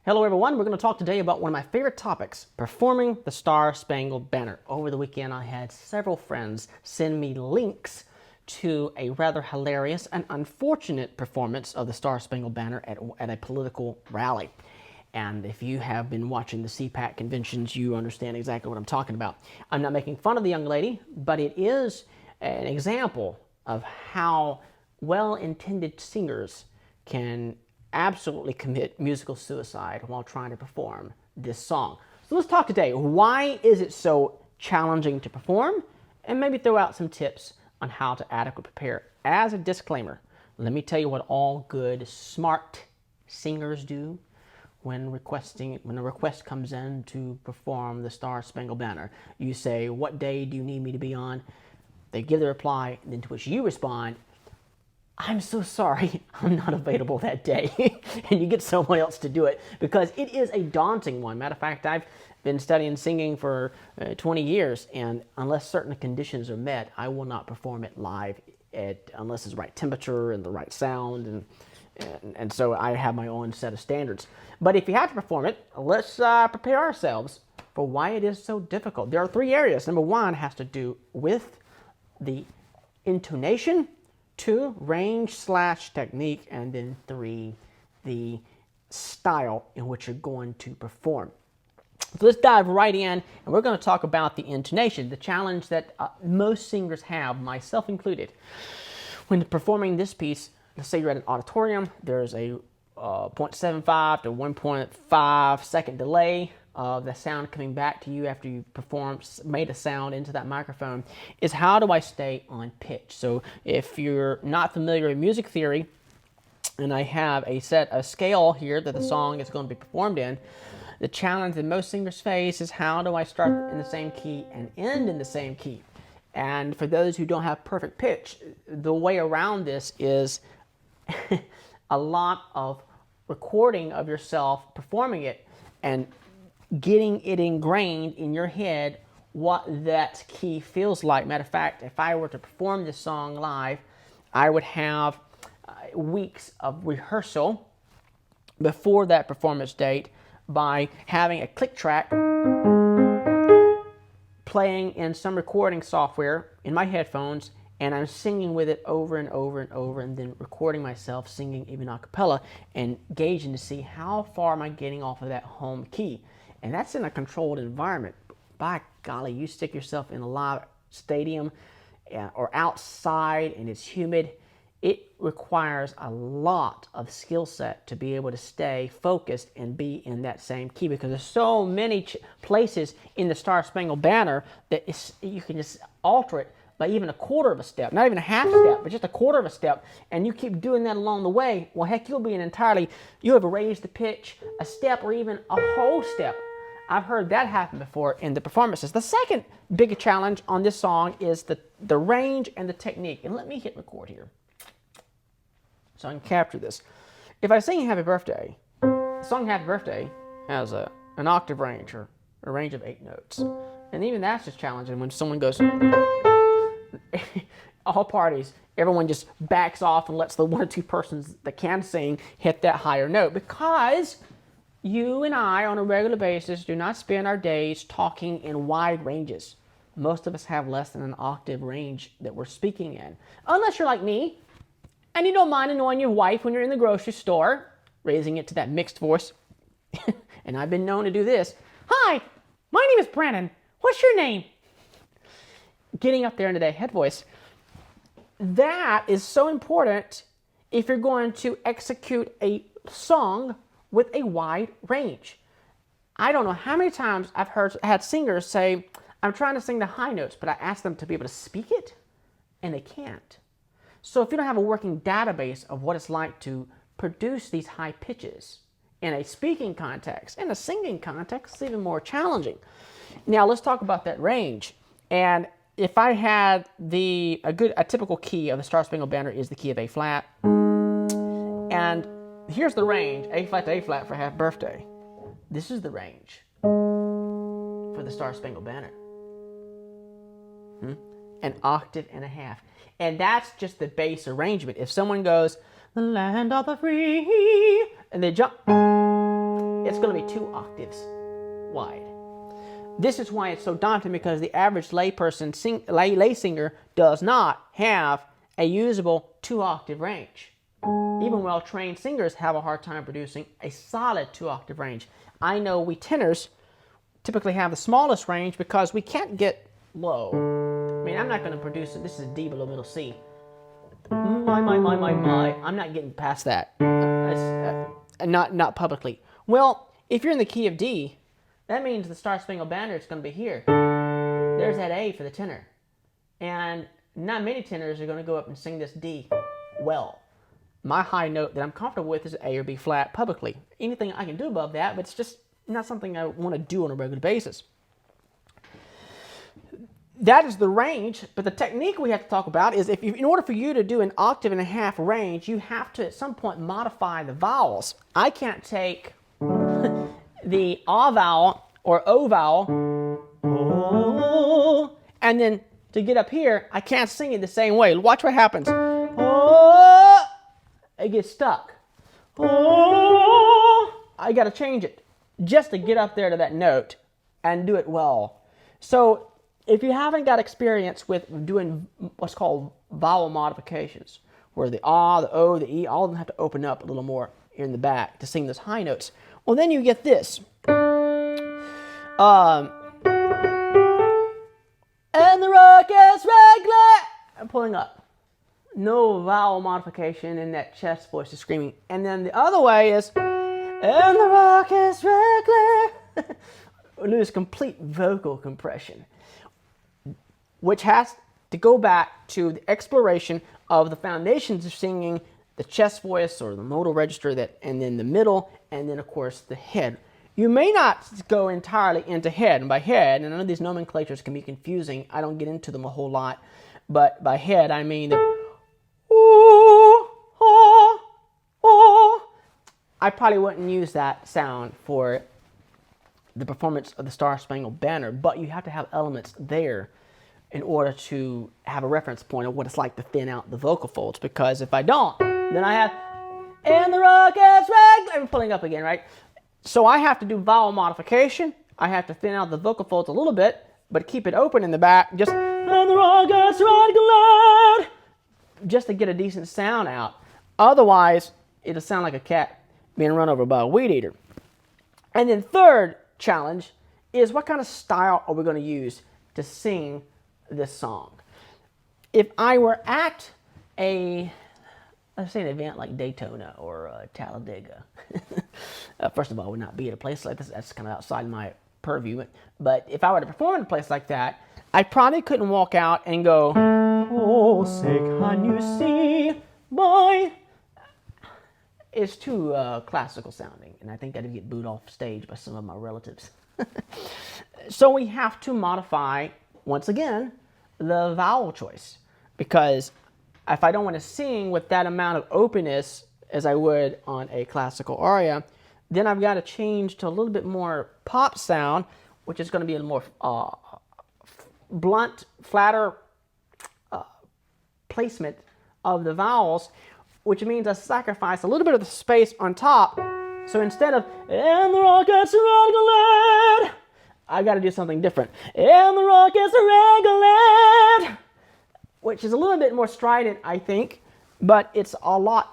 Hello everyone, we're going to talk today about one of my favorite topics, performing the Star-Spangled Banner. Over the weekend I had several friends send me links to a rather hilarious and unfortunate performance of the Star-Spangled Banner at a political rally. And if you have been watching the CPAC conventions, you understand exactly what I'm talking about. I'm not making fun of the young lady, but it is an example of how well-intended singers can absolutely commit musical suicide while trying to perform this song. So let's talk today. Why is it so challenging to perform? And maybe throw out some tips on how to adequately prepare. As a disclaimer, let me tell you what all good, smart singers do when a request comes in to perform the Star-Spangled Banner. You say, what day do you need me to be on? They give the reply, and then to which you respond, I'm so sorry, I'm not available that day. And you get someone else to do it because it is a daunting one. Matter of fact, I've been studying singing for 20 years, and unless certain conditions are met, I will not perform it live unless it's the right temperature and the right sound. And so I have my own set of standards. But if you have to perform it, let's prepare ourselves for why it is so difficult. There are three areas. Number one has to do with the intonation, 2, range/technique, and then 3, the style in which you're going to perform. So let's dive right in, and we're going to talk about the intonation, the challenge that most singers have, myself included. When performing this piece, let's say you're at an auditorium, there's a 0.75 to 1.5 second delay of the sound coming back to you after you made a sound into that microphone, is how do I stay on pitch? So if you're not familiar with music theory, and I have a scale here that the song is going to be performed in, the challenge that most singers face is how do I start in the same key and end in the same key? And for those who don't have perfect pitch, the way around this is a lot of recording of yourself performing it and getting it ingrained in your head what that key feels like. Matter of fact, if I were to perform this song live, I would have weeks of rehearsal before that performance date by having a click track playing in some recording software in my headphones, and I'm singing with it over and over and over, and then recording myself singing even a cappella and gauging to see how far am I getting off of that home key. And that's in a controlled environment. By golly, you stick yourself in a live stadium or outside and it's humid, it requires a lot of skill set to be able to stay focused and be in that same key, because there's so many places in the Star-Spangled Banner that you can just alter it by even a quarter of a step, not even a half step, but just a quarter of a step, and you keep doing that along the way, well, heck, you have raised the pitch a step or even a whole step. I've heard that happen before in the performances. The second big challenge on this song is the range and the technique. And let me hit record here so I can capture this. If I sing Happy Birthday, the song Happy Birthday has an octave range, or a range of 8 notes. And even that's just challenging when someone goes, all parties, everyone just backs off and lets the 1 or 2 persons that can sing hit that higher note, because you and I on a regular basis do not spend our days talking in wide ranges. Most of us have less than an octave range that we're speaking in, unless you're like me and you don't mind annoying your wife when you're in the grocery store, raising it to that mixed voice. And I've been known to do this. Hi, my name is Brandon. What's your name? Getting up there into that head voice. That is so important if you're going to execute a song with a wide range. I don't know how many times I've had singers say, I'm trying to sing the high notes, but I ask them to be able to speak it, and they can't. So if you don't have a working database of what it's like to produce these high pitches in a speaking context, in a singing context, it's even more challenging. Now let's talk about that range. And if I had a typical key of the Star-Spangled Banner is the key of A flat. And here's the range, A flat to A flat for Happy Birthday. This is the range for the Star-Spangled Banner. An octave and a half. And that's just the base arrangement. If someone goes, the land of the free, and they jump, it's going to be 2 octaves wide. This is why it's so daunting, because the average lay singer does not have a usable 2-octave range. Even well-trained singers have a hard time producing a solid 2-octave range. I know we tenors typically have the smallest range because we can't get low. I mean, I'm not going to produce it. This is D below middle C. My. I'm not getting past that. Not publicly. Well, if you're in the key of D, that means the Star-Spangled Banner is going to be here. There's that A for the tenor. And not many tenors are going to go up and sing this D well. My high note that I'm comfortable with is A or B flat publicly. Anything I can do above that, but it's just not something I want to do on a regular basis. That is the range, but the technique we have to talk about is in order for you to do an 1.5 octave range, you have to at some point modify the vowels. I can't take the A vowel or O vowel, oh, and then to get up here, I can't sing it the same way. Watch what happens. Oh, it gets stuck. Oh, I got to change it just to get up there to that note and do it well. So if you haven't got experience with doing what's called vowel modifications, where the A, the O, the E, all of them have to open up a little more here in the back to sing those high notes, well, then you get this. And the rock is regular. I'm pulling up. No vowel modification in that chest voice is screaming. And then the other way is, and the rock is regular. We lose complete vocal compression, which has to go back to the exploration of the foundations of singing, the chest voice or the modal register, and then the middle, and then of course the head. You may not go entirely into head, and by head, and I know these nomenclatures can be confusing, I don't get into them a whole lot, but by head I mean the ooh, oh, oh. I probably wouldn't use that sound for the performance of the Star-Spangled Banner, but you have to have elements there in order to have a reference point of what it's like to thin out the vocal folds, because if I don't, then I have, and the rock is regular, I'm pulling up again, right? So I have to do vowel modification. I have to thin out the vocal folds a little bit, but keep it open in the back, just, and the rock is regular, just to get a decent sound out. Otherwise, it'll sound like a cat being run over by a weed eater. And then third challenge is, what kind of style are we going to use to sing this song? If I were at let's say an event like Daytona or Talladega, first of all, I would not be at a place like this. That's kind of outside my purview. But if I were to perform in a place like that, I probably couldn't walk out and go, oh, say can you see my... It's too classical sounding, and I think I'd get booed off stage by some of my relatives. So we have to modify, once again, the vowel choice, because if I don't want to sing with that amount of openness as I would on a classical aria, then I've got to change to a little bit more pop sound, which is going to be a more blunt, flatter placement of the vowels, which means I sacrifice a little bit of the space on top. So instead of, and the rock is regular, I got to do something different. And the rock is regular, which is a little bit more strident, I think, but it's a lot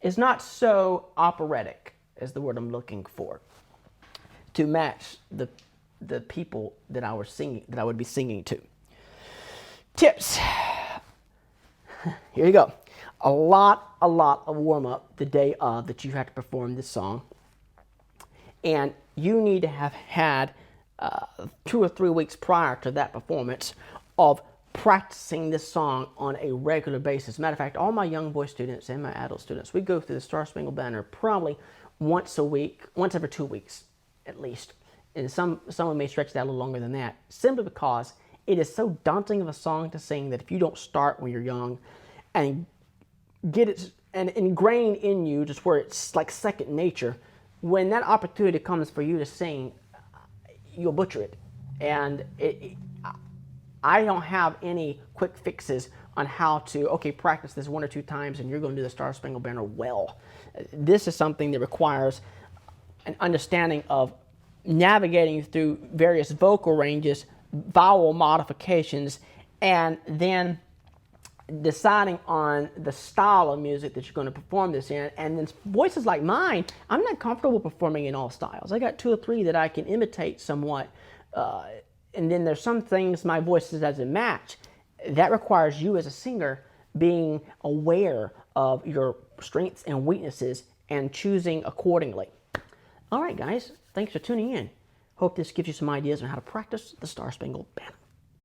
it's not so operatic is the word I'm looking for, to match the people that I would be singing to. Tips. Here you go. A lot of warm-up the day of that you have to perform this song, and you need to have had 2 or 3 weeks prior to that performance of practicing this song on a regular basis. Matter of fact, all my young boy students and my adult students, we go through the Star-Spangled Banner probably once a week, once every 2 weeks at least. And some may stretch that a little longer than that, simply because it is so daunting of a song to sing that if you don't start when you're young and get it and ingrain in you just where it's like second nature, when that opportunity comes for you to sing, you'll butcher it. And I don't have any quick fixes on how to, okay, practice this 1 or 2 times and you're going to do the Star-Spangled Banner well. This is something that requires an understanding of navigating through various vocal ranges, vowel modifications, and then deciding on the style of music that you're going to perform this in. And then voices like mine, I'm not comfortable performing in all styles. I got 2 or 3 that I can imitate somewhat, and then there's some things my voice doesn't match. That requires you as a singer being aware of your strengths and weaknesses and choosing accordingly. All right, guys, thanks for tuning in. Hope this gives you some ideas on how to practice the Star-Spangled Banner.